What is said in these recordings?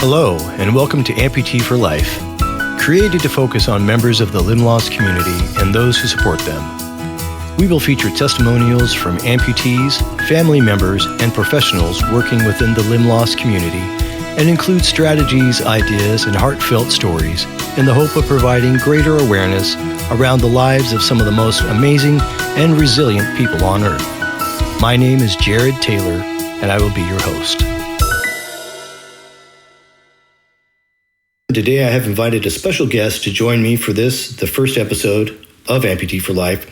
Hello, and welcome to Amputee For Life, created to focus on members of the limb loss community and those who support them. We will feature testimonials from amputees, family members, and professionals working within the limb loss community, and include strategies, ideas, and heartfelt stories in the hope of providing greater awareness around the lives of some of the most amazing and resilient people on earth. My name is Jared Taylor, and I will be your host. Today I have invited a special guest to join me for the first episode of Amputee For Life,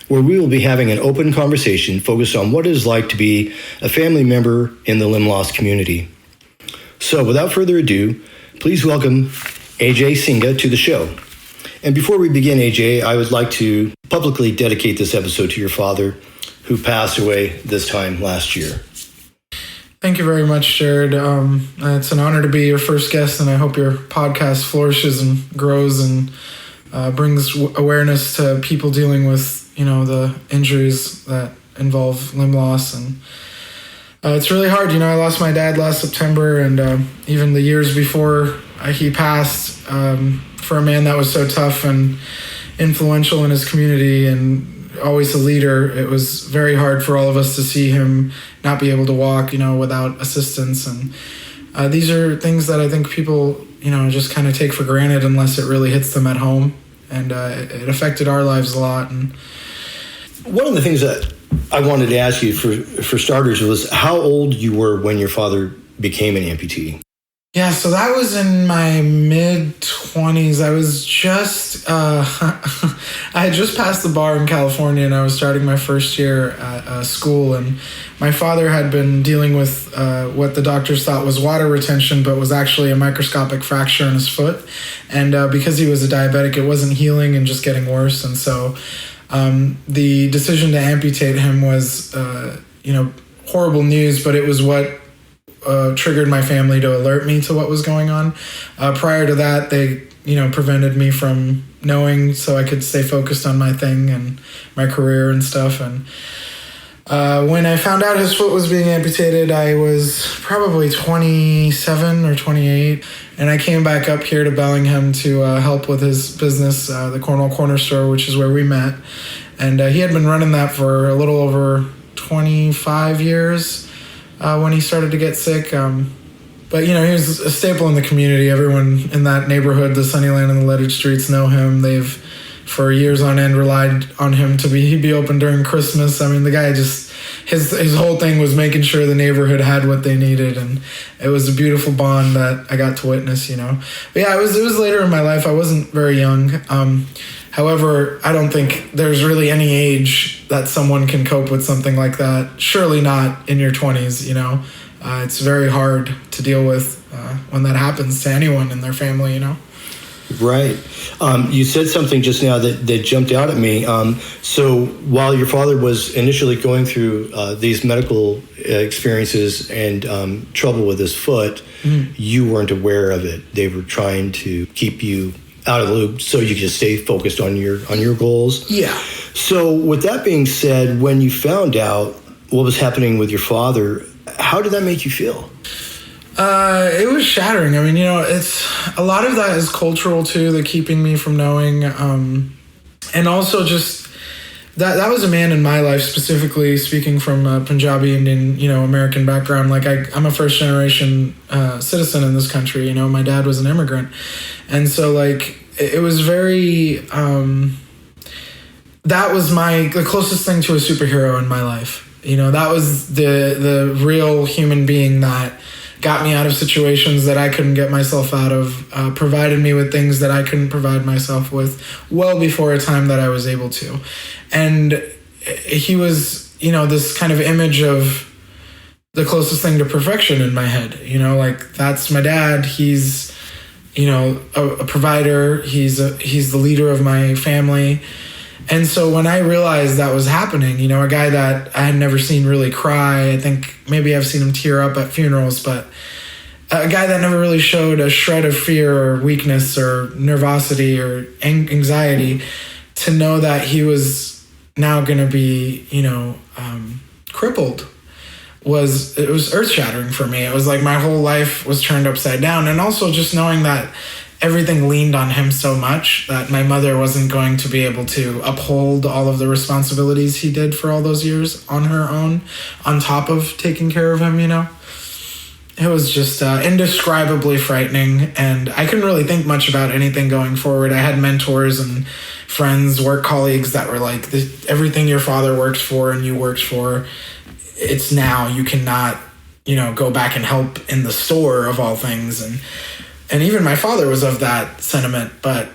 where we will be having an open conversation focused on what it is like to be a family member in the limb loss community. So without further ado, please welcome AJ Sangha to the show. And before we begin, AJ, I would like to publicly dedicate this episode to your father, who passed away this time last year. Thank you very much, Jared. It's an honor to be your first guest, and I hope your podcast flourishes and grows and brings awareness to people dealing with, the injuries that involve limb loss. And it's really hard. I lost my dad last September, and even the years before he passed, for a man that was so tough and influential in his community and always a leader, it was very hard for all of us to see him not be able to walk, without assistance. And these are things that I think people, just kind of take for granted unless it really hits them at home. And it affected our lives a lot. And one of the things that I wanted to ask you for starters was how old you were when your father became an amputee. Yeah, so that was in my mid-20s. I was just, I had just passed the bar in California, and I was starting my first year at school. And my father had been dealing with what the doctors thought was water retention, but was actually a microscopic fracture in his foot. And because he was a diabetic, it wasn't healing and just getting worse. And so the decision to amputate him was, horrible news, but it was what triggered my family to alert me to what was going on. Prior to that, they, prevented me from knowing so I could stay focused on my thing and my career and stuff. And when I found out his foot was being amputated, I was probably 27 or 28. And I came back up here to Bellingham to help with his business, the Cornwall Corner Store, which is where we met. And he had been running that for a little over 25 years. When he started to get sick. But, he was a staple in the community. Everyone in that neighborhood, the Sunnyland and the Lettered Streets, know him. They've, for years on end, relied on him he'd be open during Christmas. I mean, the guy just, his whole thing was making sure the neighborhood had what they needed. And it was a beautiful bond that I got to witness, But yeah, it was later in my life. I wasn't very young. However, I don't think there's really any age that someone can cope with something like that. Surely not in your 20s, It's very hard to deal with when that happens to anyone in their family, Right. You said something just now that jumped out at me. So while your father was initially going through these medical experiences and trouble with his foot, you weren't aware of it. They were trying to keep you out of the loop so you could just stay focused on your goals. Yeah. So with that being said, when you found out what was happening with your father, how did that make you feel? It was shattering. I mean, it's a lot of that is cultural too, the keeping me from knowing, and also just that was a man in my life, specifically speaking from a Punjabi Indian, American background. Like I'm a first generation citizen in this country. My dad was an immigrant. And so it was very, that was the closest thing to a superhero in my life. That was the real human being that got me out of situations that I couldn't get myself out of, provided me with things that I couldn't provide myself with well before a time that I was able to. And he was, this kind of image of the closest thing to perfection in my head, that's my dad. He's, a provider. He's the leader of my family. And so when I realized that was happening, a guy that I had never seen really cry, I think maybe I've seen him tear up at funerals, but a guy that never really showed a shred of fear or weakness or nervosity or anxiety, to know that he was now going to be, crippled it was earth-shattering for me. It was like my whole life was turned upside down. And also just knowing that everything leaned on him so much that my mother wasn't going to be able to uphold all of the responsibilities he did for all those years on her own, on top of taking care of him, It was just indescribably frightening, and I couldn't really think much about anything going forward. I had mentors and friends, work colleagues that were like, everything your father worked for and you worked for, it's now. You cannot, go back and help in the store of all things. And even my father was of that sentiment, but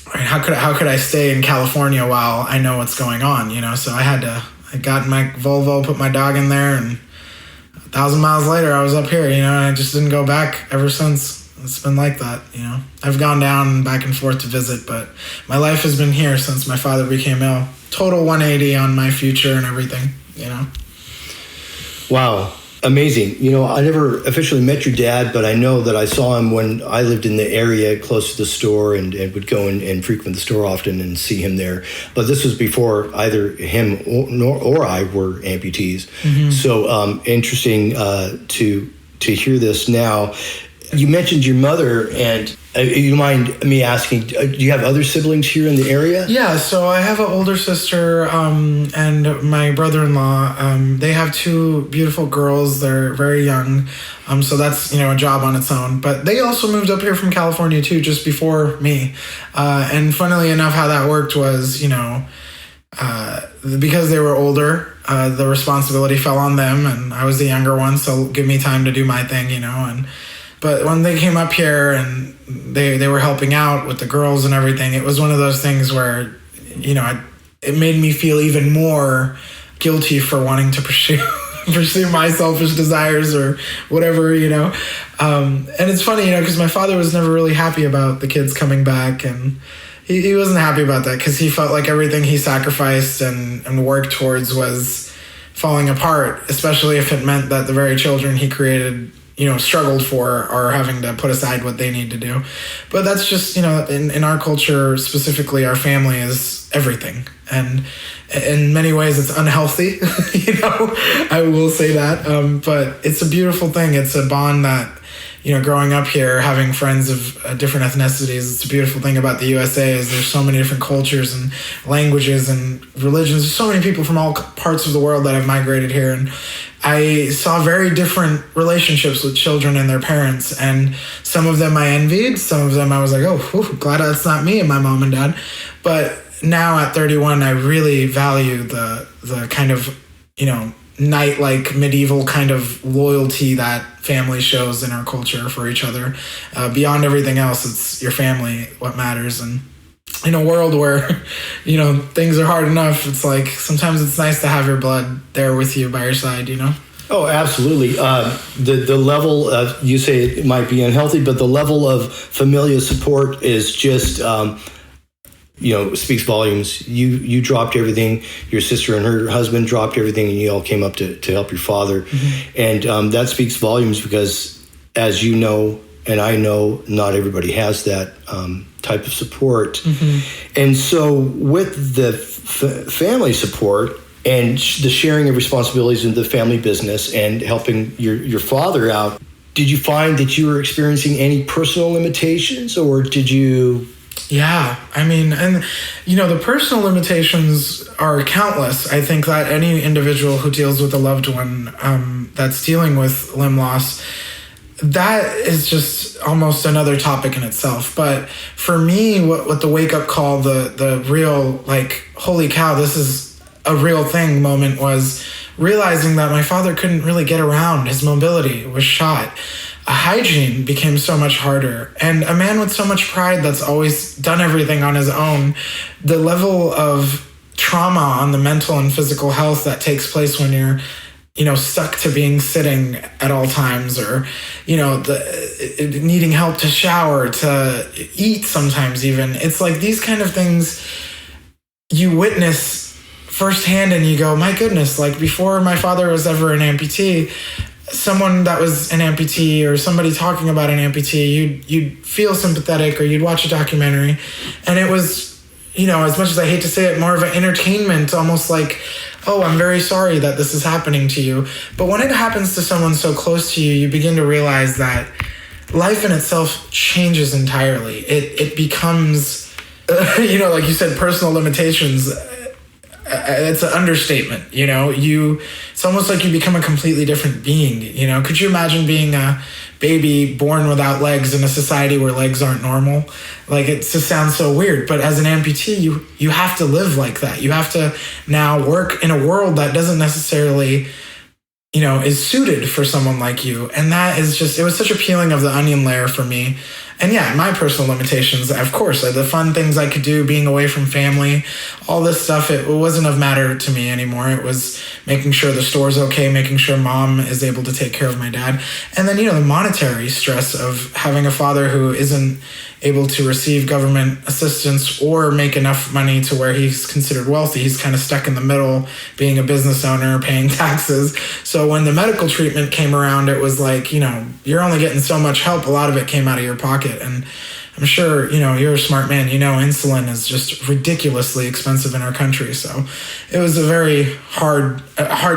how could I stay in California while I know what's going on, So I got in my Volvo, put my dog in there, and 1,000 miles later, I was up here, and I just didn't go back ever since. It's been like that, I've gone down back and forth to visit, but my life has been here since my father became ill. Total 180 on my future and everything, Wow. Amazing. I never officially met your dad, but I know that I saw him when I lived in the area close to the store and would go and frequent the store often and see him there. But this was before either him or I were amputees. Mm-hmm. So interesting to hear this now. You mentioned your mother, and you mind me asking, do you have other siblings here in the area? Yeah, so I have an older sister and my brother-in-law. They have two beautiful girls. They're very young, so that's a job on its own. But they also moved up here from California too, just before me. And funnily enough, how that worked was, because they were older, the responsibility fell on them, and I was the younger one, so give me time to do my thing, But when they came up here and they were helping out with the girls and everything, it was one of those things where, it made me feel even more guilty for wanting to pursue my selfish desires or whatever, And it's funny, because my father was never really happy about the kids coming back, and he wasn't happy about that because he felt like everything he sacrificed and worked towards was falling apart, especially if it meant that the very children he created struggled for or having to put aside what they need to do. But that's just, in our culture specifically, our family is everything. And in many ways it's unhealthy, I will say that. But it's a beautiful thing. It's a bond that, growing up here, having friends of different ethnicities, it's a beautiful thing about the USA is there's so many different cultures and languages and religions. There's so many people from all parts of the world that have migrated here. And I saw very different relationships with children and their parents, and some of them I envied, some of them I was like, oh, whew, glad that's not me and my mom and dad. But now at 31, I really value the kind of, knight-like medieval kind of loyalty that family shows in our culture for each other. Beyond everything else, it's your family what matters. And in a world where, things are hard enough, it's like sometimes it's nice to have your blood there with you by your side, Oh, absolutely. The level of, you say it might be unhealthy, but the level of familial support is just, speaks volumes. You dropped everything. Your sister and her husband dropped everything, and you all came up to help your father. Mm-hmm. And that speaks volumes because, as you know, and I know, not everybody has that type of support. Mm-hmm. And so with the family support and the sharing of responsibilities in the family business and helping your father out, did you find that you were experiencing any personal limitations, or did you? Yeah, and the personal limitations are countless. I think that any individual who deals with a loved one that's dealing with limb loss, that is just almost another topic in itself. But for me, what the wake-up call, the real, like, holy cow, this is a real thing moment was realizing that my father couldn't really get around. His mobility was shot. Hygiene became so much harder. And a man with so much pride that's always done everything on his own, the level of trauma on the mental and physical health that takes place when you're stuck to being sitting at all times, or, needing help to shower, to eat sometimes even. It's like these kind of things you witness firsthand and you go, my goodness, like before my father was ever an amputee, someone that was an amputee or somebody talking about an amputee, you'd feel sympathetic, or you'd watch a documentary, and it was, as much as I hate to say it, more of an entertainment, almost like oh, I'm very sorry that this is happening to you. But when it happens to someone so close to you, you begin to realize that life in itself changes entirely. It becomes, like you said, personal limitations. It's an understatement, it's almost like you become a completely different being, Could you imagine being a baby born without legs in a society where legs aren't normal? Like, it just sounds so weird, but as an amputee, you have to live like that. You have to now work in a world that doesn't necessarily, is suited for someone like you. And that is just, it was such a peeling of the onion layer for me. And yeah, my personal limitations, of course, the fun things I could do, being away from family, all this stuff, it wasn't of matter to me anymore. It was making sure the store's okay, making sure mom is able to take care of my dad. And then, the monetary stress of having a father who isn't able to receive government assistance or make enough money to where he's considered wealthy. He's kind of stuck in the middle, being a business owner, paying taxes. So when the medical treatment came around, it was like, you're only getting so much help. A lot of it came out of your pocket. And I'm sure, you're a smart man. Insulin is just ridiculously expensive in our country. So it was a very hard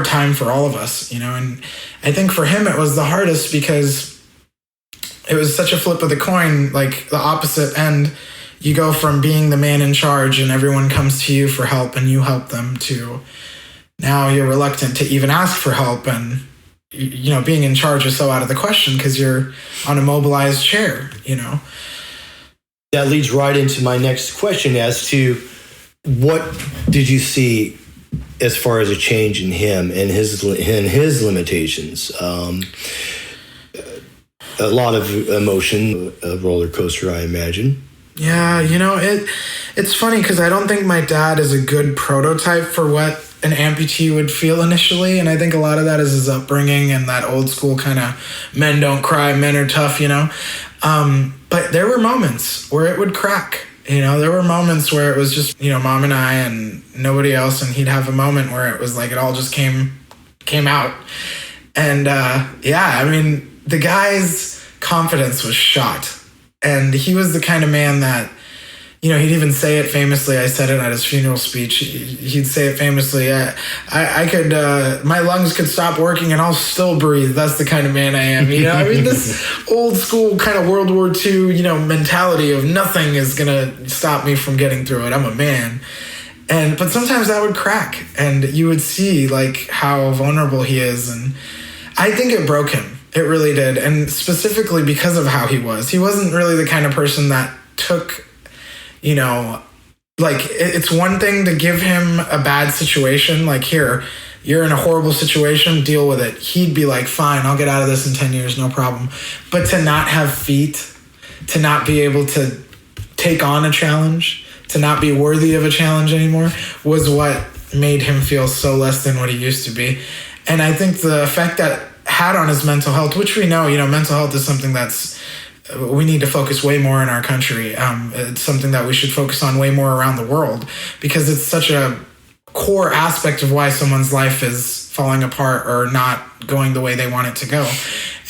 time for all of us, and I think for him, it was the hardest because it was such a flip of the coin, like the opposite end. You go from being the man in charge and everyone comes to you for help and you help them, to now you're reluctant to even ask for help. And, being in charge is so out of the question because you're on a mobilized chair, That leads right into my next question as to what did you see as far as a change in him and his limitations? A lot of emotion, a roller coaster, I imagine. Yeah, it's funny because I don't think my dad is a good prototype for what an amputee would feel initially. And I think a lot of that is his upbringing and that old school kind of men don't cry, men are tough, But there were moments where it would crack. There were moments where it was just, mom and I and nobody else. And he'd have a moment where it was like it all just came out. And the guy's confidence was shot. And he was the kind of man that, he'd even say it famously. I said it at his funeral speech. He'd say it famously. I could, my lungs could stop working and I'll still breathe. That's the kind of man I am. This old school kind of World War II, mentality of nothing is going to stop me from getting through it. I'm a man. But sometimes that would crack and you would see like how vulnerable he is. And I think it broke him. It really did. And specifically because of how he was. He wasn't really the kind of person that took, it's one thing to give him a bad situation. Like, here, you're in a horrible situation, deal with it. He'd be like, fine, I'll get out of this in 10 years, no problem. But to not have feet, to not be able to take on a challenge, to not be worthy of a challenge anymore was what made him feel so less than what he used to be. And I think the effect that had on his mental health, which we know, mental health is something that's, we need to focus way more in our country. It's something that we should focus on way more around the world because it's such a core aspect of why someone's life is falling apart or not going the way they want it to go.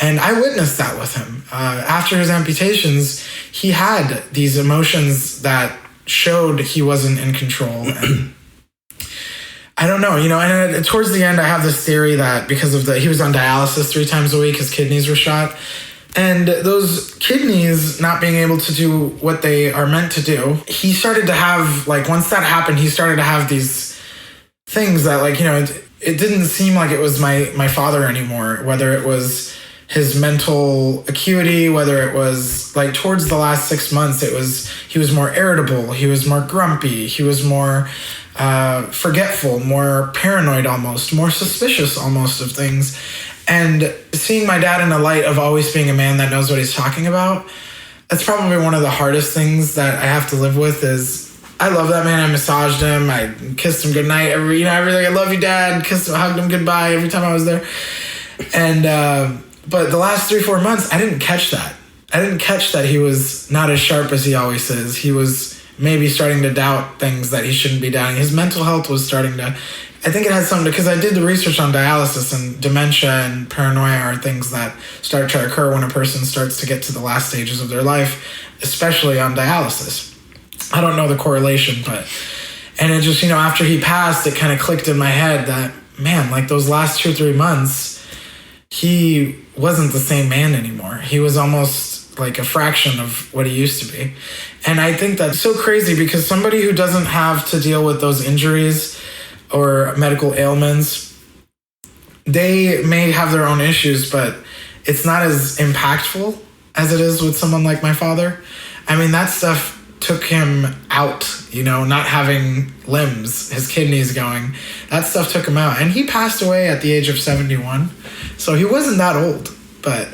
And I witnessed that with him. After his amputations, he had these emotions that showed he wasn't in control. And I don't know, and towards the end, I have this theory that because of he was on dialysis 3 times a week, his kidneys were shot. And those kidneys not being able to do what they are meant to do, he started to have, once that happened, he started to have these things that, it didn't seem like it was my father anymore, whether it was his mental acuity, whether it was, towards the last 6 months, he was more irritable, he was more grumpy, he was more forgetful, more paranoid almost, more suspicious almost of things. And seeing my dad in the light of always being a man that knows what he's talking about, that's probably one of the hardest things that I have to live with is I love that man. I massaged him. I kissed him goodnight. Everything. I love you, Dad. Kissed him, hugged him goodbye every time I was there. And, but the last 3-4 months, I didn't catch that. I didn't catch that he was not as sharp as he always is. He was maybe starting to doubt things that he shouldn't be doubting. His mental health was starting to, I think it has something to, because I did the research on dialysis, and dementia and paranoia are things that start to occur when a person starts to get to the last stages of their life, especially on dialysis. I don't know the correlation, but And it just, after he passed, it kind of clicked in my head that, man, like those last 2 or 3 months, he wasn't the same man anymore. He was almost like a fraction of what he used to be. And I think that's so crazy, because somebody who doesn't have to deal with those injuries or medical ailments, they may have their own issues, but it's not as impactful as it is with someone like my father. I mean, that stuff took him out, not having limbs, his kidneys going. That stuff took him out. And he passed away at the age of 71. So he wasn't that old. But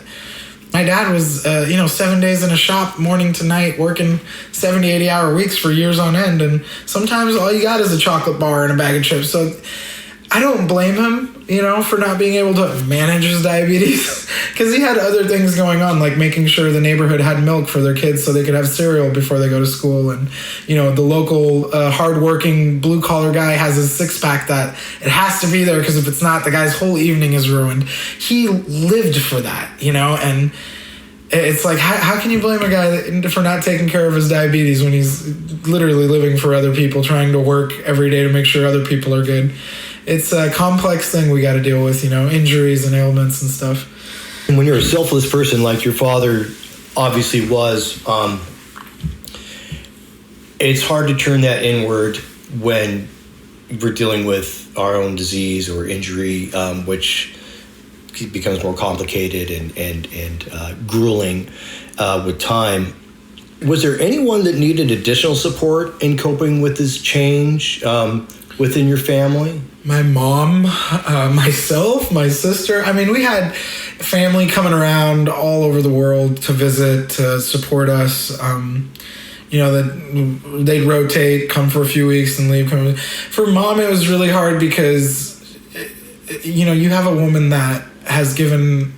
my dad was, 7 days in a shop, morning to night, working 70, 80-hour weeks for years on end. And sometimes all you got is a chocolate bar and a bag of chips. So I don't blame him, for not being able to manage his diabetes, because he had other things going on, like making sure the neighborhood had milk for their kids so they could have cereal before they go to school. And, the local hardworking blue-collar guy has his six-pack that it has to be there, because if it's not, the guy's whole evening is ruined. He lived for that, and it's like, how can you blame a guy for not taking care of his diabetes when he's literally living for other people, trying to work every day to make sure other people are good? It's a complex thing we got to deal with, injuries and ailments and stuff. And when you're a selfless person like your father obviously was, it's hard to turn that inward when we're dealing with our own disease or injury, which becomes more complicated and grueling with time. Was there anyone that needed additional support in coping with this change within your family? My mom, myself, my sister. I mean, we had family coming around all over the world to visit, to support us. That they'd rotate, come for a few weeks and leave. For Mom, it was really hard because, you have a woman that has given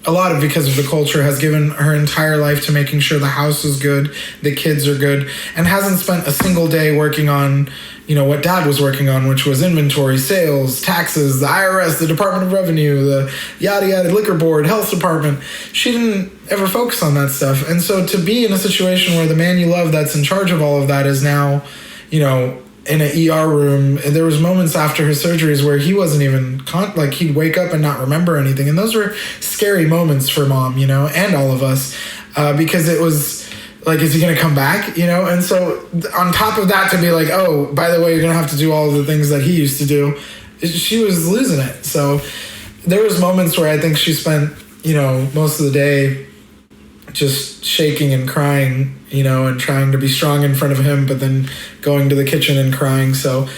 a lot of, because of the culture, has given her entire life to making sure the house is good, the kids are good, and hasn't spent a single day working on, what Dad was working on, which was inventory, sales, taxes, the IRS, the Department of Revenue, the yada yada, liquor board, health department. She didn't ever focus on that stuff. And so to be in a situation where the man you love that's in charge of all of that is now, in an ER room, and there was moments after his surgeries where he wasn't even, he'd wake up and not remember anything. And those were scary moments for Mom, and all of us, because it was like, is he going to come back, And so on top of that, to be like, oh, by the way, you're going to have to do all of the things that he used to do, she was losing it. So there was moments where I think she spent, most of the day just shaking and crying, and trying to be strong in front of him, but then going to the kitchen and crying. So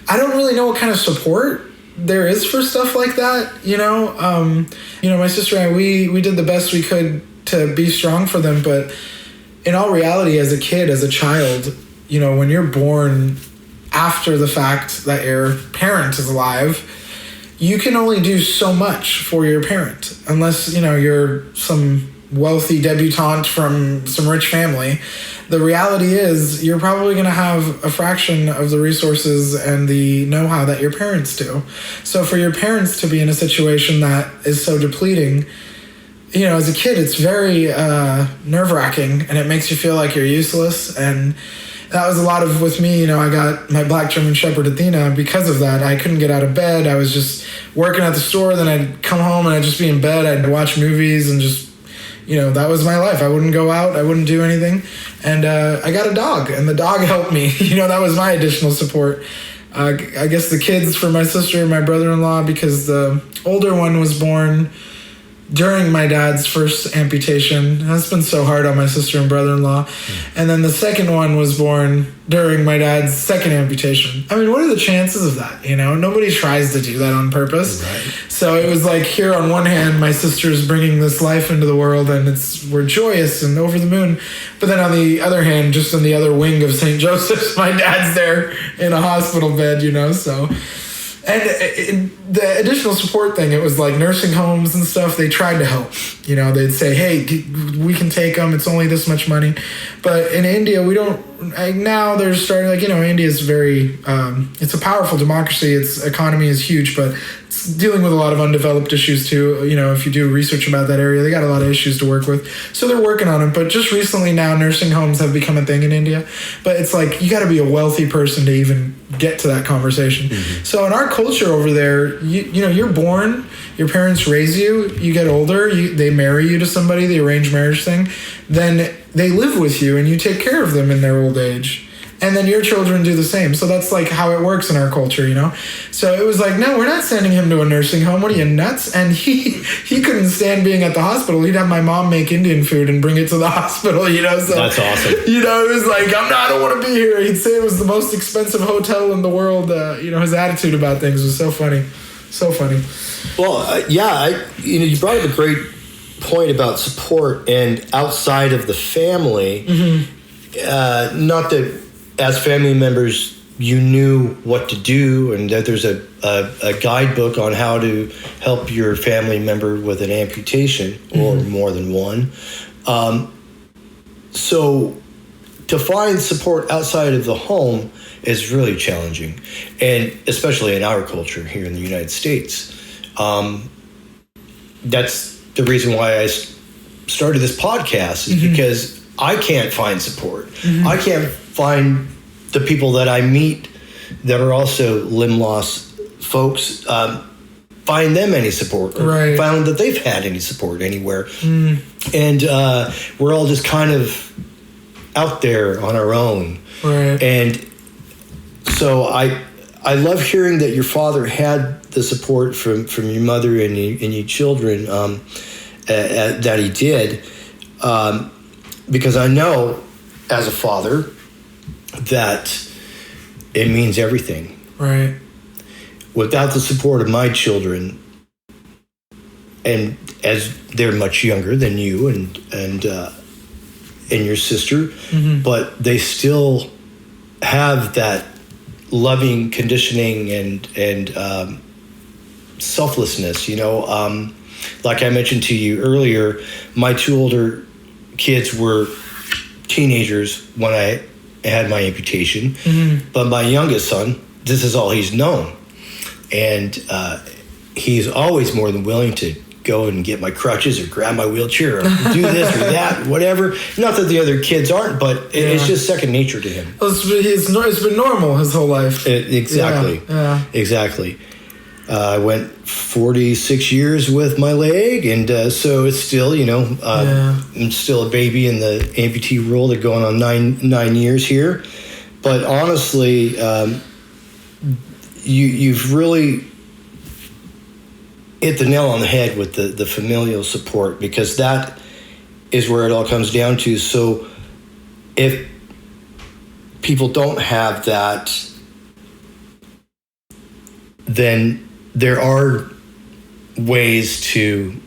I don't really know what kind of support there is for stuff like that, my sister and I, we did the best we could to be strong for them. But in all reality, as a kid, as a child, when you're born after the fact that your parent is alive, you can only do so much for your parent, unless, you're some wealthy debutante from some rich family. The reality is you're probably going to have a fraction of the resources and the know-how that your parents do. So for your parents to be in a situation that is so depleting, as a kid, it's very nerve-wracking, and it makes you feel like you're useless. And that was a lot of with me. I got my black German Shepherd Athena because of that. I couldn't get out of bed. I was just working at the store. Then I'd come home and I'd just be in bed. I'd watch movies and just, that was my life. I wouldn't go out. I wouldn't do anything. And I got a dog, and the dog helped me. That was my additional support. I guess the kids for my sister and my brother-in-law, because the older one was born during my dad's first amputation. That's been so hard on my sister and brother-in-law. And then the second one was born during my dad's second amputation. I mean, what are the chances of that? Nobody tries to do that on purpose. Right. So it was like, here on one hand, my sister's bringing this life into the world, and we're joyous and over the moon. But then on the other hand, just in the other wing of St. Joseph's, my dad's there in a hospital bed, so... And the additional support thing, it was like nursing homes and stuff. They tried to help. They'd say, hey, we can take them. It's only this much money. But in India, we don't. Now they're starting, India is very, it's a powerful democracy. Its economy is huge, but it's dealing with a lot of undeveloped issues too. You know, if you do research about that area, they got a lot of issues to work with. So they're working on it. But just recently now, nursing homes have become a thing in India. But it's like, you got to be a wealthy person to even get to that conversation. So in our culture over there, you know, you're born, your parents raise you, you get older, they marry you to somebody, the arranged marriage thing, then they live with you and you take care of them in their old age. And then your children do the same. So that's like how it works in our culture, you know? So it was like, no, we're not sending him to a nursing home. What are you, nuts? And he couldn't stand being at the hospital. He'd have my mom make Indian food and bring it to the hospital, you know? So that's awesome. You know, it was like, I don't want to be here. He'd say it was the most expensive hotel in the world. You know, his attitude about things was so funny. So funny. Well, you brought up a great point about support and outside of the family. Not that as family members you knew what to do, and that there's a guidebook on how to help your family member with an amputation or more than one. So to find support outside of the home is really challenging, and especially in our culture here in the United States. That's the reason why I started this podcast, is because I can't find support. I can't find the people that I meet that are also limb loss folks, find them any support, or found that they've had any support anywhere. And we're all just kind of out there on our own. And so I love hearing that your father had the support from your mother and your children that he did, because I know as a father that it means everything. Without the support of my children, and as they're much younger than you and your sister, but they still have that loving conditioning and selflessness, you know. Like I mentioned to you earlier, my two older kids were teenagers when I had my amputation, but my youngest son, this is all he's known, and he's always more than willing to go and get my crutches or grab my wheelchair or do this or that, whatever. Not that the other kids aren't, but it's just second nature to him. Well, it's been normal his whole life. Exactly. Exactly. I went 46 years with my leg, and so it's still, you know, I'm still a baby in the amputee world. They're going on nine years here. But honestly, you've really hit the nail on the head with the familial support, because that is where it all comes down to. So if people don't have that, then there are ways to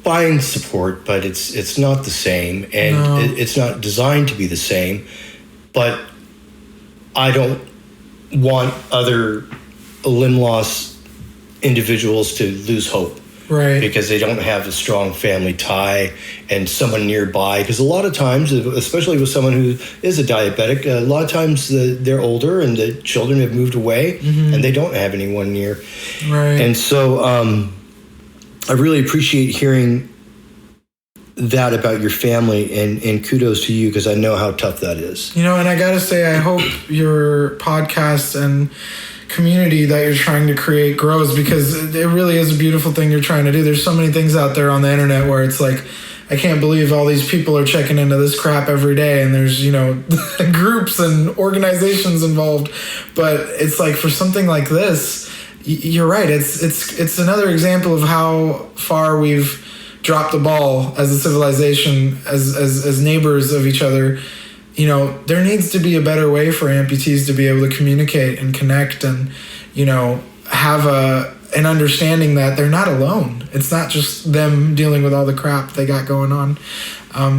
find support, but it's not the same, and it's not designed to be the same. But I don't want other limb loss individuals to lose hope, because they don't have a strong family tie and someone nearby. Because a lot of times, especially with someone who is a diabetic, a lot of times they're older and the children have moved away, and they don't have anyone near. And so I really appreciate hearing that about your family, and kudos to you, because I know how tough that is. You know, and I gotta say, I hope your podcast and community that you're trying to create grows, because it really is a beautiful thing you're trying to do. There's so many things out there on the internet where it's like, I can't believe all these people are checking into this crap every day, and there's, you know, groups and organizations involved. But it's like, for something like this, you're right. It's another example of how far we've dropped the ball as a civilization, as neighbors of each other. You know, there needs to be a better way for amputees to be able to communicate and connect, and, you know, have an understanding that they're not alone. It's not just them dealing with all the crap they got going on.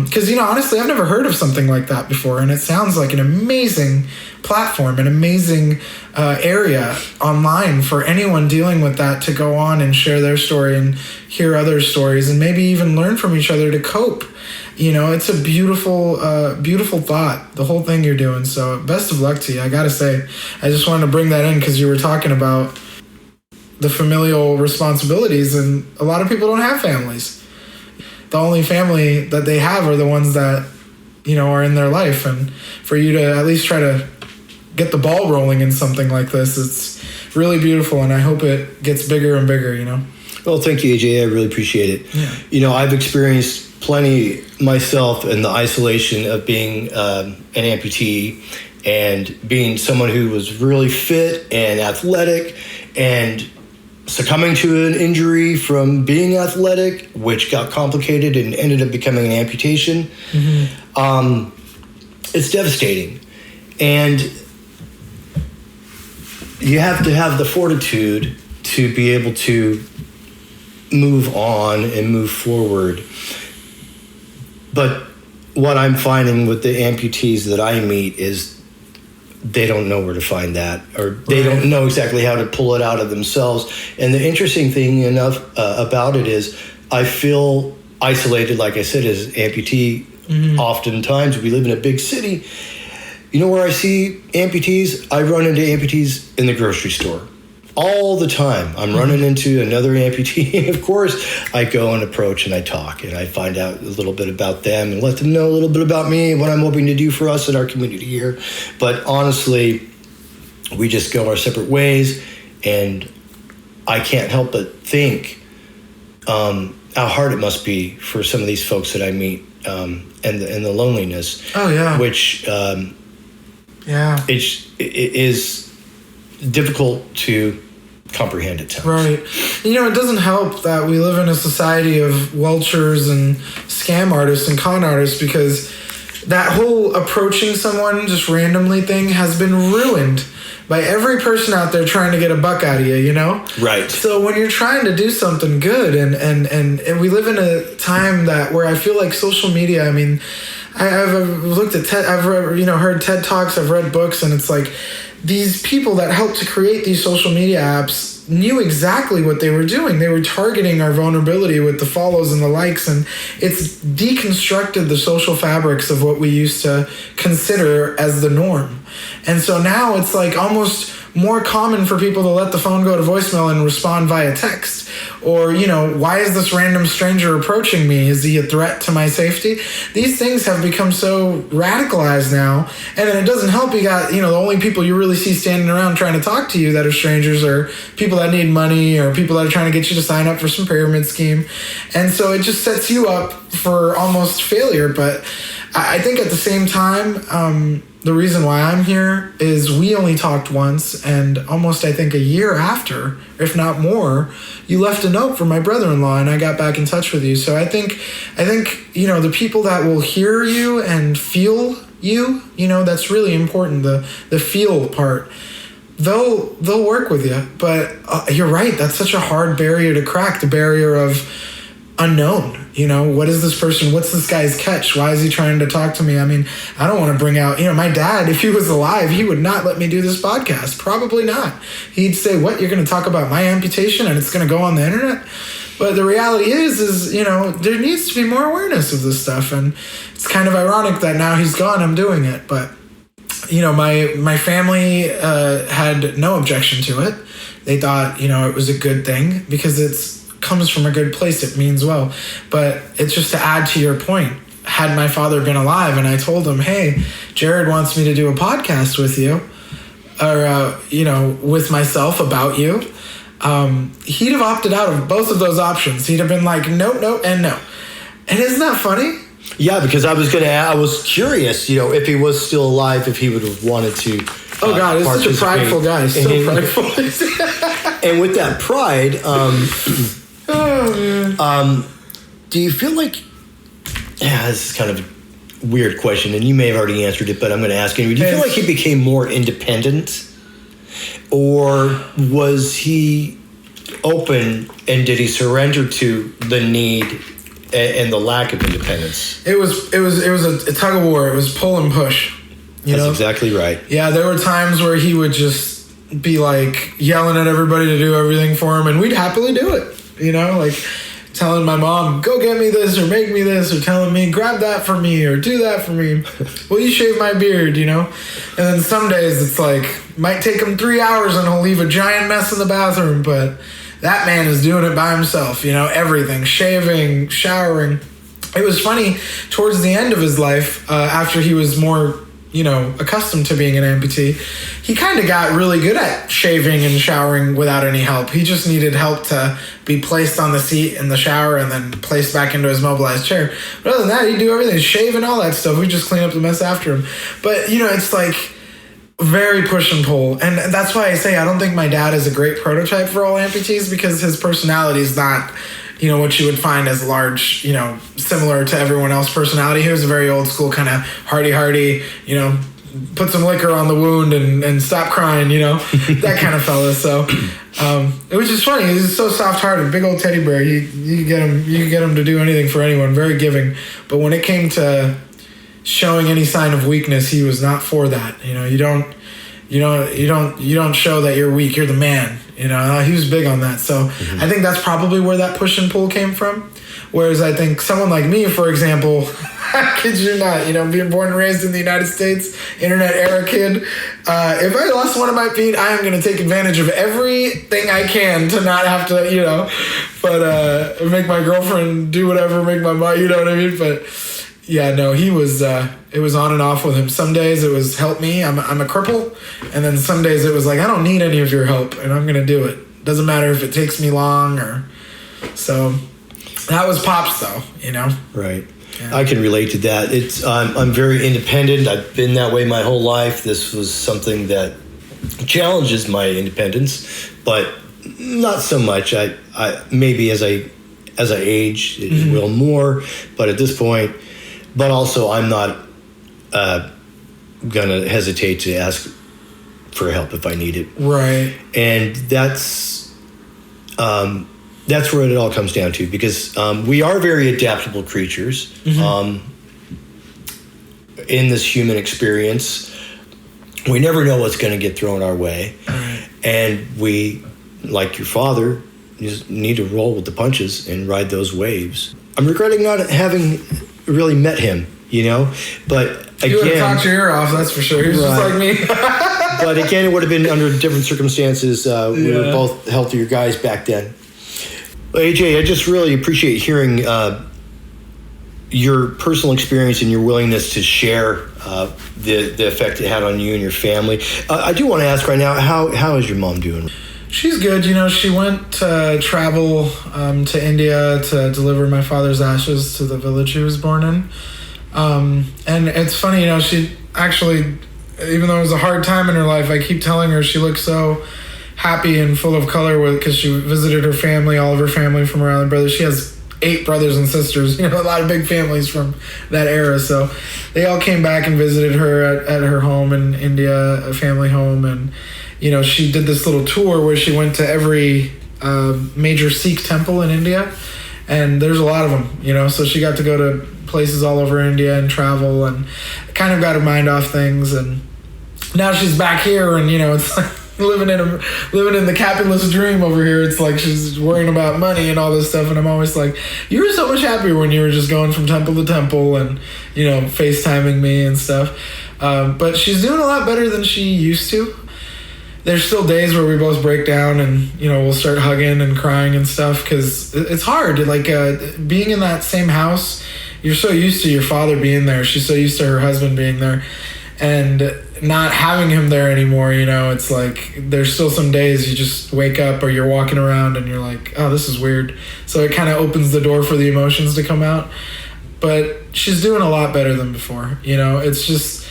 Because, you know, honestly, I've never heard of something like that before, and it sounds like an amazing platform, an amazing area online for anyone dealing with that to go on and share their story and hear other stories, and maybe even learn from each other to cope. You know, it's a beautiful, beautiful thought, the whole thing you're doing. So best of luck to you. I got to say, I just wanted to bring that in because you were talking about the familial responsibilities, and a lot of people don't have families. The only family that they have are the ones that, are in their life. And for you to at least try to get the ball rolling in something like this, it's really beautiful, and I hope it gets bigger and bigger, Well, thank you, AJ. I really appreciate it. Yeah. I've experienced plenty myself in the isolation of being an amputee and being someone who was really fit and athletic and succumbing to an injury from being athletic, which got complicated and ended up becoming an amputation. Mm-hmm. It's devastating. And you have to have the fortitude to be able to move on and move forward. But what I'm finding with the amputees that I meet is they don't know where to find that, or they don't know exactly how to pull it out of themselves. And the interesting thing about it is I feel isolated, like I said, as an amputee. Mm-hmm. Oftentimes we live in a big city. Where I see amputees? I run into amputees in the grocery store. All the time. I'm running into another amputee, and of course I go and approach and I talk and I find out a little bit about them and let them know a little bit about me and what I'm hoping to do for us in our community here. But honestly, we just go our separate ways, and I can't help but think how hard it must be for some of these folks that I meet, and the loneliness. Oh yeah. Which it is difficult to comprehend at times. Right. It doesn't help that we live in a society of welchers and scam artists and con artists, because that whole approaching someone just randomly thing has been ruined by every person out there trying to get a buck out of you, Right. So when you're trying to do something good, and we live in a time where I feel like social media, I've looked at TED, I've heard TED Talks, I've read books, and it's like these people that helped to create these social media apps knew exactly what they were doing. They were targeting our vulnerability with the follows and the likes, and it's deconstructed the social fabrics of what we used to consider as the norm. And so now it's like almost more common for people to let the phone go to voicemail and respond via text. Or, why is this random stranger approaching me? Is he a threat to my safety? These things have become so radicalized now. And then it doesn't help you got, the only people you really see standing around trying to talk to you that are strangers are people that need money or people that are trying to get you to sign up for some pyramid scheme. And so it just sets you up for almost failure. But I think at the same time, the reason why I'm here is we only talked once, and almost, I think, a year after, if not more, you left a note for my brother-in-law, and I got back in touch with you. So I think, the people that will hear you and feel you, that's really important, the feel part. They'll work with you, but you're right, that's such a hard barrier to crack, the barrier of unknown. What is this person? What's this guy's catch? Why is he trying to talk to me? I don't want to bring out, my dad, if he was alive, he would not let me do this podcast. Probably not. He'd say, what, you're going to talk about my amputation and it's going to go on the internet? But the reality is, there needs to be more awareness of this stuff. And it's kind of ironic that now he's gone, I'm doing it. But, my family had no objection to it. They thought, it was a good thing because it's comes from a good place, it means well. But it's just to add to your point, had my father been alive and I told him, hey, Jared wants me to do a podcast with you, or with myself about you, he'd have opted out of both of those options. He'd have been like, no, and no. And isn't that funny? Yeah, because I was curious, if he was still alive, if he would have wanted to. Oh God, he's such a prideful guy. So prideful. And with that pride, do you feel like, this is kind of a weird question, and you may have already answered it, but I'm going to ask you, do you feel like he became more independent, or was he open, and did he surrender to the need and the lack of independence? It was a tug of war. It was pull and push. That's exactly right. Yeah, there were times where he would just be like yelling at everybody to do everything for him, and we'd happily do it. telling my mom, go get me this or make me this, or telling me, grab that for me or do that for me. Will you shave my beard, you know? And then some days it's like, might take him 3 hours and he'll leave a giant mess in the bathroom, but that man is doing it by himself, you know, everything, shaving, showering. It was funny, towards the end of his life, after he was more, you know, accustomed to being an amputee, he kind of got really good at shaving and showering without any help. He just needed help to be placed on the seat in the shower and then placed back into his mobilized chair. But other than that, he'd do everything, shave and all that stuff. We'd just clean up the mess after him. But, you know, it's like very push and pull. And that's why I say I don't think my dad is a great prototype for all amputees, because his personality is not, you know, what you would find as large, you know, similar to everyone else's personality. He was a very old school kind of hardy, you know, put some liquor on the wound and stop crying, you know, that kind of fella. So it was just funny. He's so soft-hearted, big old teddy bear. You can get him to do anything for anyone, very giving. But when it came to showing any sign of weakness, he was not for that. You know, you don't show that you're weak. You're the man. You know, he was big on that. So I think that's probably where that push and pull came from. Whereas I think someone like me, for example, I kid you not, you know, being born and raised in the United States, internet era kid, if I lost one of my feet, I am going to take advantage of everything I can to not have to, you know, but make my girlfriend do whatever, make my mom, you know what I mean? But yeah, no, he was, it was on and off with him. Some days it was help me, I'm a cripple. And then some days it was like, I don't need any of your help and I'm going to do it. Doesn't matter if it takes me long or so. That was Pops though, you know? Right. Yeah. I can relate to that. It's I'm very independent. I've been that way my whole life. This was something that challenges my independence, but not so much. I maybe as I age, it will more, but at this point, but also I'm not gonna hesitate to ask for help if I need it. Right. And that's where it all comes down to, because we are very adaptable creatures in this human experience. We never know what's going to get thrown our way. Right. And we, like your father, just need to roll with the punches and ride those waves. I'm regretting not having really met him, you know, but again... You would have talked your ear off, that's for sure. He was just like me. But again, it would have been under different circumstances. We were both healthier guys back then. AJ, I just really appreciate hearing your personal experience and your willingness to share the effect it had on you and your family. I do want to ask right now, how is your mom doing? She's good. You know, she went to travel to India to deliver my father's ashes to the village he was born in. And it's funny, you know, she actually, even though it was a hard time in her life, I keep telling her she looks so happy and full of color because she visited her family, all of her family from around the brothers. She has 8 brothers and sisters, you know, a lot of big families from that era. So they all came back and visited her at her home in India, a family home. And, you know, she did this little tour where she went to every major Sikh temple in India. And there's a lot of them, you know, so she got to go to places all over India and travel and kind of got her mind off things. And now she's back here and, you know, it's like, living in the capitalist dream over here. It's like she's worrying about money and all this stuff, and I'm always like, you were so much happier when you were just going from temple to temple and, you know, FaceTiming me and stuff. But she's doing a lot better than she used to. There's still days where we both break down and, you know, we'll start hugging and crying and stuff because it's hard. Like being in that same house, you're so used to your father being there. She's so used to her husband being there. And not having him there anymore, you know, it's like there's still some days you just wake up or you're walking around and you're like, oh, this is weird. So it kind of opens the door for the emotions to come out. But she's doing a lot better than before, you know. It's just,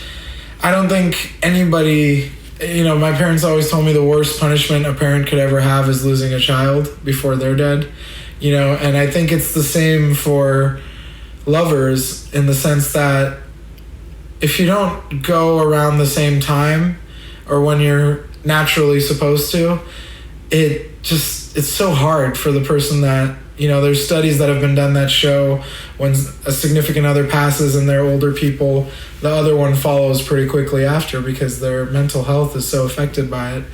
I don't think anybody, you know, my parents always told me the worst punishment a parent could ever have is losing a child before they're dead, you know. And I think it's the same for lovers in the sense that if you don't go around the same time or when you're naturally supposed to, it's so hard for the person that, you know, there's studies that have been done that show when a significant other passes and they're older people, the other one follows pretty quickly after because their mental health is so affected by it.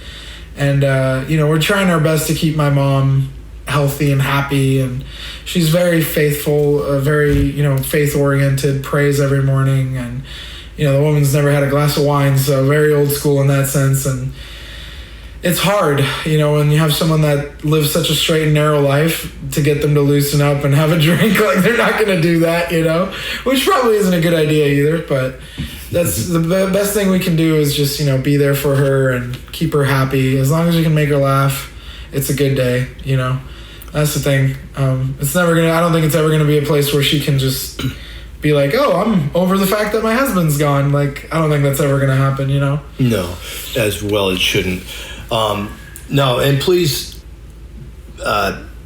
And, you know, we're trying our best to keep my mom healthy and happy, and she's very faithful, very, faith-oriented, prays every morning, and, the woman's never had a glass of wine, so very old school in that sense. And it's hard, when you have someone that lives such a straight and narrow life, to get them to loosen up and have a drink. Like, they're not going to do that, which probably isn't a good idea either. But that's the best thing we can do is just, be there for her and keep her happy. As long as we can make her laugh, it's a good day, That's the thing. I don't think it's ever going to be a place where she can just be like, oh, I'm over the fact that my husband's gone. Like, I don't think that's ever going to happen, No, as well it shouldn't. No, and please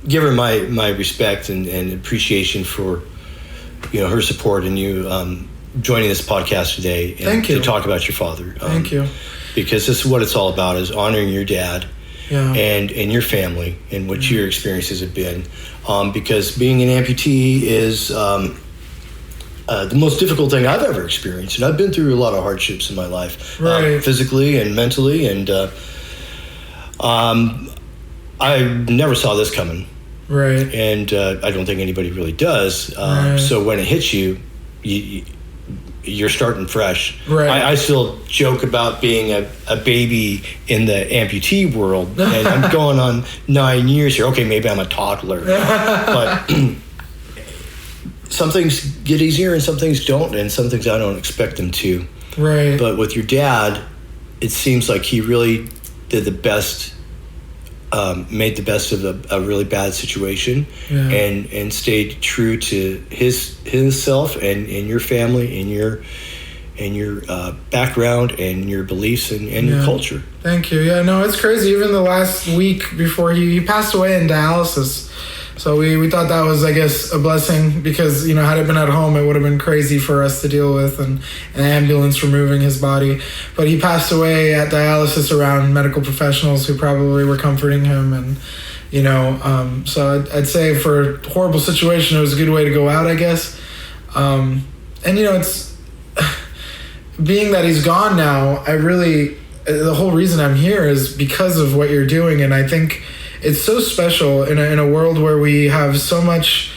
give her my respect and appreciation for her support and you joining this podcast today and to talk about your father. Thank you. Because this is what it's all about, is honoring your dad and your family and what your experiences have been. Because being an amputee is the most difficult thing I've ever experienced, and I've been through a lot of hardships in my life, physically and mentally, and I never saw this coming. Right. And I don't think anybody really does. So when it hits you, you're starting fresh. Right. I still joke about being a baby in the amputee world, and I'm going on 9 years here. Okay, maybe I'm a toddler. But some things get easier and some things don't, and some things I don't expect them to. Right. But with your dad, it seems like he really did the best, made the best of a really bad situation, and stayed true to himself and your family and your background and your beliefs and your culture. Thank you. Yeah, no, it's crazy. Even the last week before he passed away in dialysis. So we thought that was, I guess, a blessing because, had it been at home, it would have been crazy for us to deal with and an ambulance removing his body. But he passed away at dialysis around medical professionals who probably were comforting him. And, so I'd say for a horrible situation, it was a good way to go out, I guess. And, it's being that he's gone now, the whole reason I'm here is because of what you're doing. And I think it's so special in a world where we have so much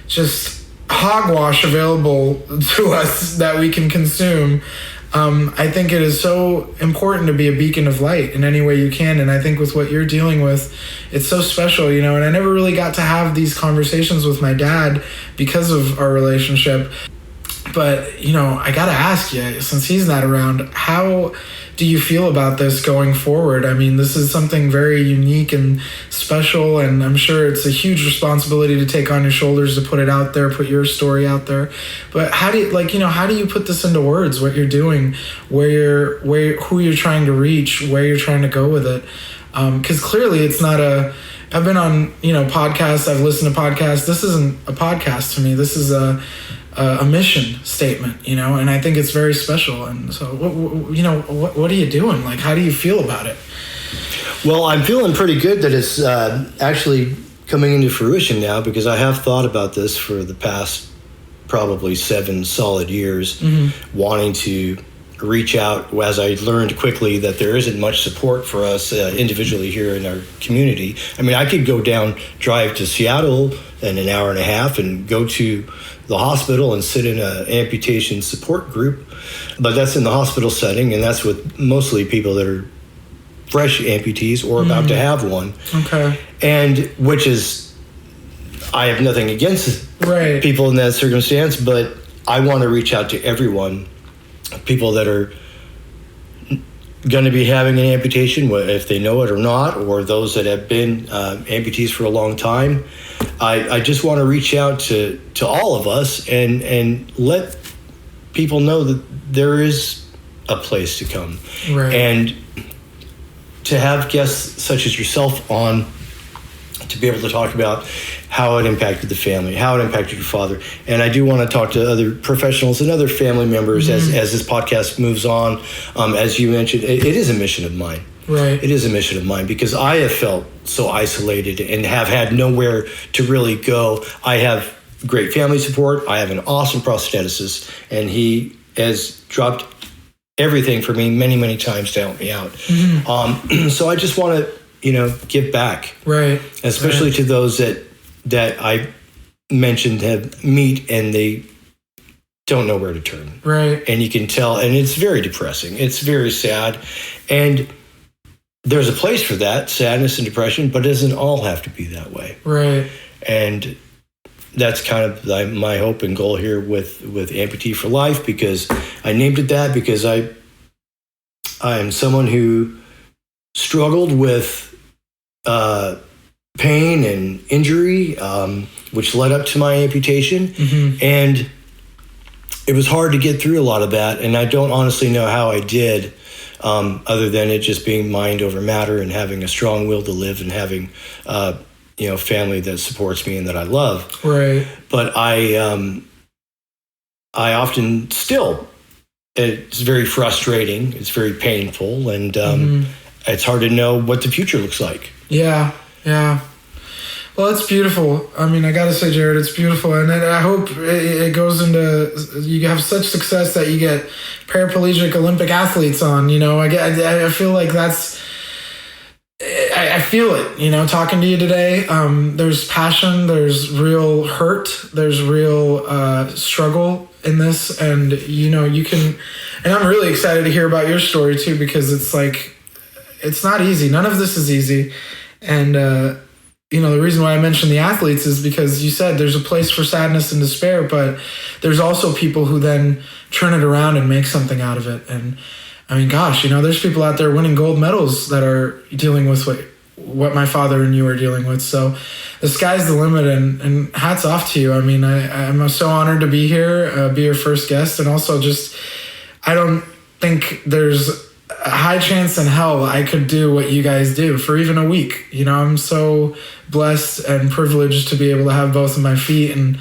just hogwash available to us that we can consume. I think it is so important to be a beacon of light in any way you can. And I think with what you're dealing with, it's so special, and I never really got to have these conversations with my dad because of our relationship. But, I got to ask you, since he's not around, how do you feel about this going forward? I mean, this is something very unique and special, and I'm sure it's a huge responsibility to take on your shoulders to put it out there, put your story out there. But how do you put this into words, what you're doing, who you're trying to reach, where you're trying to go with it? Because clearly it's not I've been on, podcasts, I've listened to podcasts. This isn't a podcast to me. This is a mission statement, and I think it's very special. And so, what are you doing? Like, how do you feel about it? Well, I'm feeling pretty good that it's actually coming into fruition now, because I have thought about this for the past probably 7 solid years, wanting to reach out, as I learned quickly that there isn't much support for us individually here in our community. I mean, I could drive to Seattle in an hour and a half and go to the hospital and sit in an amputation support group, but that's in the hospital setting, and that's with mostly people that are fresh amputees or about to have one. Okay. And which is, I have nothing against people in that circumstance, but I want to reach out to everyone, people that are going to be having an amputation, if they know it or not, or those that have been amputees for a long time. I just want to reach out to all of us and let people know that there is a place to come. Right. And to have guests such as yourself on to be able to talk about how it impacted the family, how it impacted your father. And I do want to talk to other professionals and other family members as this podcast moves on. As you mentioned, it is a mission of mine. Right. It is a mission of mine because I have felt so isolated and have had nowhere to really go. I have great family support. I have an awesome prostheticist, and he has dropped everything for me many, many times to help me out. So I just want to give back. Right. Especially to those that I mentioned have meet and they don't know where to turn. Right. And you can tell, and it's very depressing. It's very sad. And there's a place for that, sadness and depression, but it doesn't all have to be that way. Right. And that's kind of my hope and goal here with Amputee for Life, because I named it that because I am someone who struggled with pain and injury, which led up to my amputation. Mm-hmm. And it was hard to get through a lot of that. And I don't honestly know how I did, other than it just being mind over matter and having a strong will to live and having, family that supports me and that I love. Right. But I often still, it's very frustrating. It's very painful. And it's hard to know what the future looks like. Yeah. Yeah. Well, it's beautiful. I mean, I got to say, Jared, it's beautiful. And I hope it goes into, you have such success that you get paraplegic Olympic athletes on, I feel like I feel it, talking to you today. There's passion, there's real hurt, there's real struggle in this. And, you can, and I'm really excited to hear about your story too, because it's like, it's not easy. None of this is easy. And, the reason why I mentioned the athletes is because you said there's a place for sadness and despair, but there's also people who then turn it around and make something out of it. And I mean, gosh, there's people out there winning gold medals that are dealing with what my father and you are dealing with. So the sky's the limit, and hats off to you. I mean, I'm so honored to be here, be your first guest. And also I don't think there's a high chance in hell I could do what you guys do for even a week. I'm so blessed and privileged to be able to have both of my feet. And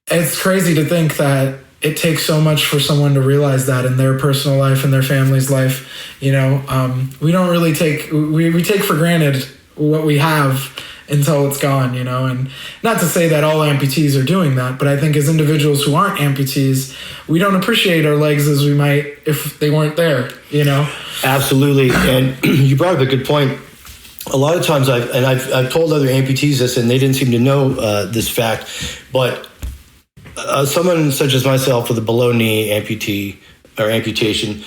it's crazy to think that it takes so much for someone to realize that in their personal life and their family's life. We don't really we take for granted what we have until it's gone, and not to say that all amputees are doing that, but I think as individuals who aren't amputees, we don't appreciate our legs as we might if they weren't there, Absolutely. And you brought up a good point. A lot of times I've told other amputees this, and they didn't seem to know this fact, but someone such as myself with a below knee amputee or amputation,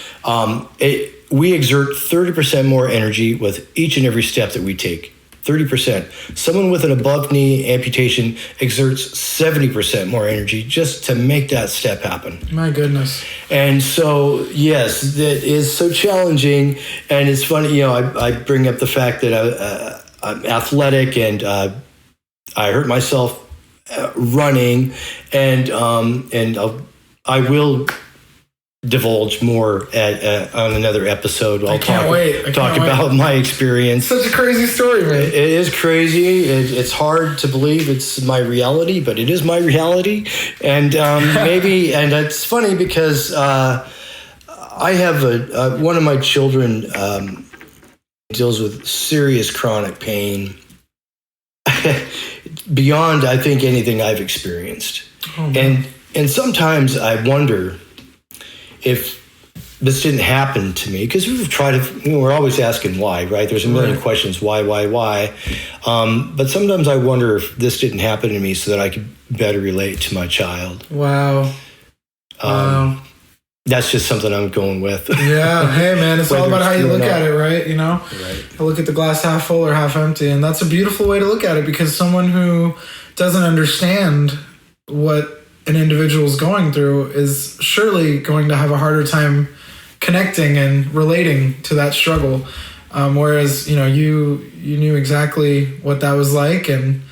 we exert 30% more energy with each and every step that we take. 30%. Someone with an above knee amputation exerts 70% more energy just to make that step happen. My goodness. And so, yes, that is so challenging. And it's funny, I bring up the fact that I'm athletic and I hurt myself running, and I will divulge more on another episode. I'll talk about my experience. Such a crazy story, man. It is crazy. It's hard to believe it's my reality, but it is my reality. And and it's funny because I have one of my children deals with serious chronic pain beyond, I think, anything I've experienced. Oh, and sometimes I wonder if this didn't happen to me, because we've tried to, we're always asking why, right? There's a million questions, why? But sometimes I wonder if this didn't happen to me so that I could better relate to my child. Wow. That's just something I'm going with. Yeah. Hey, man, it's all about how you look at it, right? Right. I look at the glass half full or half empty. And that's a beautiful way to look at it, because someone who doesn't understand what an individual is going through is surely going to have a harder time connecting and relating to that struggle. Whereas, you knew exactly what that was like, and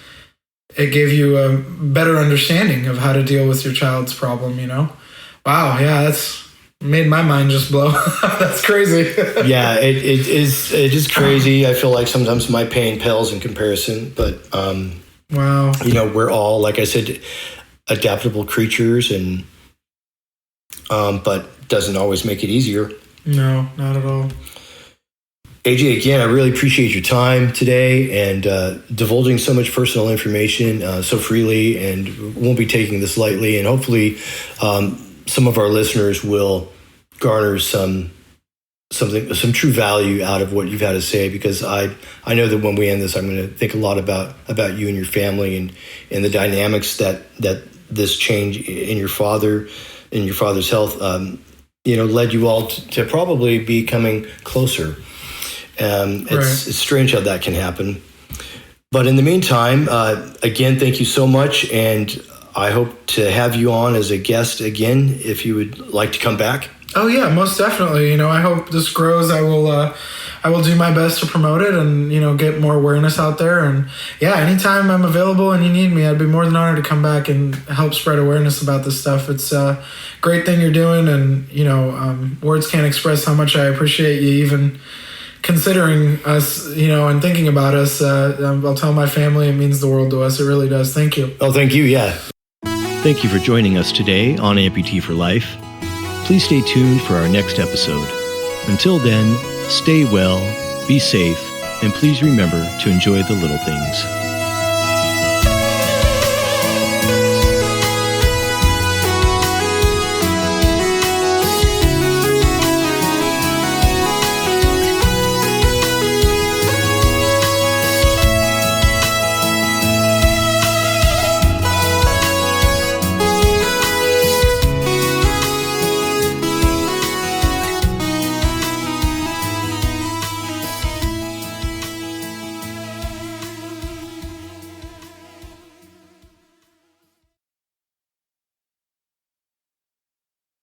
it gave you a better understanding of how to deal with your child's problem, Wow, yeah, that's made my mind just blow. That's crazy. Yeah, it is crazy. I feel like sometimes my pain pales in comparison, but wow. We're all, like I said, adaptable creatures, and but doesn't always make it easier. No, not at all. AJ, again, I really appreciate your time today and divulging so much personal information so freely, and won't be taking this lightly. And hopefully some of our listeners will garner some some true value out of what you've had to say, because I know that when we end this, I'm going to think a lot about you and your family and the dynamics that this change in your father's health, led you all to probably becoming closer. It's strange how that can happen. But in the meantime, again, thank you so much. And I hope to have you on as a guest again, if you would like to come back. Oh yeah, most definitely. I hope this grows. I will do my best to promote it and, get more awareness out there. And yeah, anytime I'm available and you need me, I'd be more than honored to come back and help spread awareness about this stuff. It's a great thing you're doing. And, words can't express how much I appreciate you even considering us, and thinking about us. I'll tell my family it means the world to us. It really does. Thank you. Oh, thank you. Yeah. Thank you for joining us today on Amputee for Life. Please stay tuned for our next episode. Until then, stay well, be safe, and please remember to enjoy the little things.